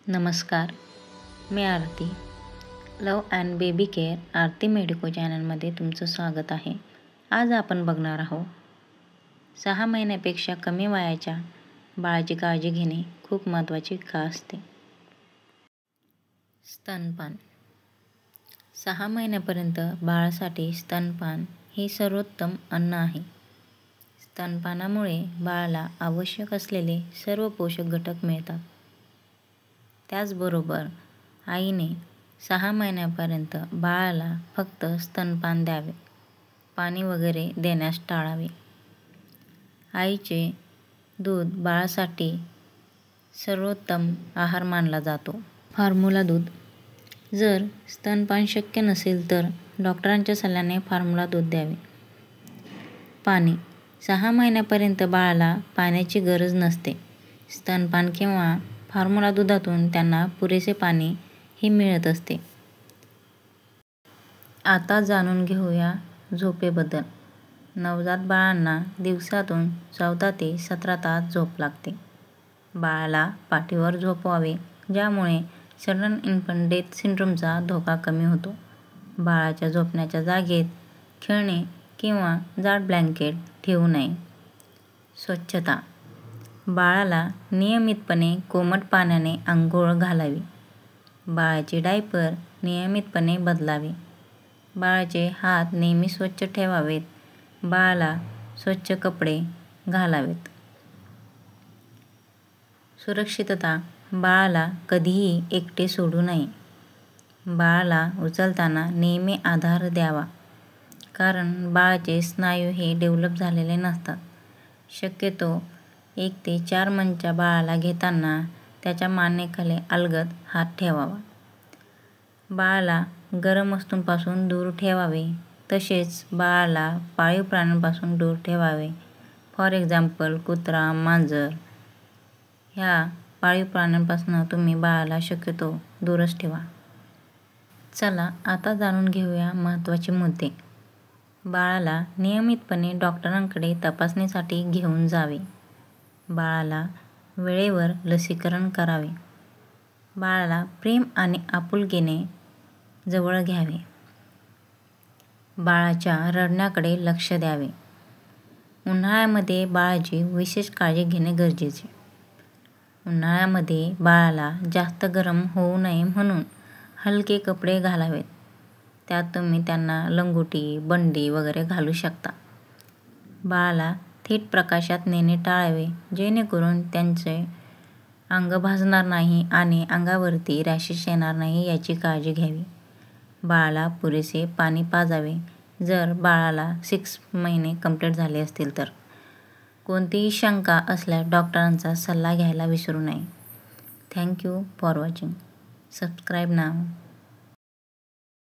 नमस्कार, मी Aarti. Love and baby care Aarti medico चॅनलमध्ये तुमचं स्वागत आहे. आज आपण बघणार आहोत 6 महिन्यापेक्षा कमी वयाच्या बाळाची काळजी घेणे खूप महत्त्वाचे का असते. स्तनपान. 6 महिन्यापर्यंत बाळासाठी स्तनपान हे सर्वोत्तम अन्न आहे. स्तनपानामुळे बाळाला आवश्यक असलेले सर्व पोषक घटक मिळतात. त्याचबरोबर आईने 6 महिन्यापर्यंत बाळाला फक्त स्तनपान द्यावे, पाणी वगैरे देण्यास टाळावे. आईचे दूध बाळासाठी सर्वोत्तम आहार मानला जातो. फॉर्म्युला दूध. जर स्तनपान शक्य नसेल तर डॉक्टरांच्या सल्ल्याने फॉर्म्युला दूध द्यावे. पाणी. 6 महिन्यापर्यंत बाळाला पाण्याची गरज नसते. स्तनपान किंवा फॉर्म्युला दुधातून त्यांना पुरेसे पाणी हे मिळत असते. आता जाणून घेऊया झोपेबद्दल. नवजात बाळांना दिवसातून 14 ते 17 तास झोप लागते. बाळाला पाठीवर झोपवावे, ज्यामुळे सडन इन्फंट डेथ सिंड्रोमचा धोका कमी होतो. बाळाच्या झोपण्याच्या जागेत खेळणे किंवा जाड ब्लँकेट ठेवू नये. स्वच्छता. बाळाला नियमितपणे कोमट पाण्याने अंघोळ घालावी. बाळाचे डायपर नियमितपणे बदलावे. बाळाचे हात नेहमी स्वच्छ ठेवावेत. बाळाला स्वच्छ कपडे घालावेत. सुरक्षितता. बाळाला कधीही एकटे सोडू नये. बाळाला उचलताना नेहमी आधार द्यावा, कारण बाळाचे स्नायू हे डेव्हलप झालेले नसतात. शक्यतो 1 ते 4 मंथच्या बाळाला घेताना त्याच्या मानेखाली अलगद हात ठेवावा. बाळाला गरम वस्तूंपासून दूर ठेवावे, तसेच बाळाला पाळीव प्राण्यांपासून दूर ठेवावे. फॉर एक्झाम्पल कुत्रा, मांजर ह्या पाळीव प्राण्यांपासून तुम्ही बाळाला शक्यतो दूरच ठेवा. चला आता जाणून घेऊया महत्त्वाचे मुद्दे. बाळाला नियमितपणे डॉक्टरांकडे तपासणीसाठी घेऊन जावे. बाळाला वेळेवर लसीकरण करावे. बाळाला प्रेम आणि आपुलकीने जवळ घ्यावे. बाळाच्या रडण्याकडे लक्ष द्यावे. उन्हाळ्यामध्ये बाळाची विशेष काळजी घेणे गरजेचे. उन्हाळ्यामध्ये बाळाला जास्त गरम होऊ नये म्हणून हलके कपडे घालावेत. त्यात तुम्ही त्यांना लंगोटी, बंडी वगैरे घालू शकता. बाळाला थेट प्रकाशात नेणे टाळावे, जेणेकरून त्यांचे अंग भाजणार नाही आणि अंगावरती रॅशेस येणार नाही याची काळजी घ्यावी. बाळाला पुरेसे पाणी पाजावे जर बाळाला 6 महिने कंप्लीट झाले असतील तर. कोणतीही शंका असल्यास डॉक्टरांचा सल्ला घ्यायला विसरू नये. Thank you for watching. Subscribe now.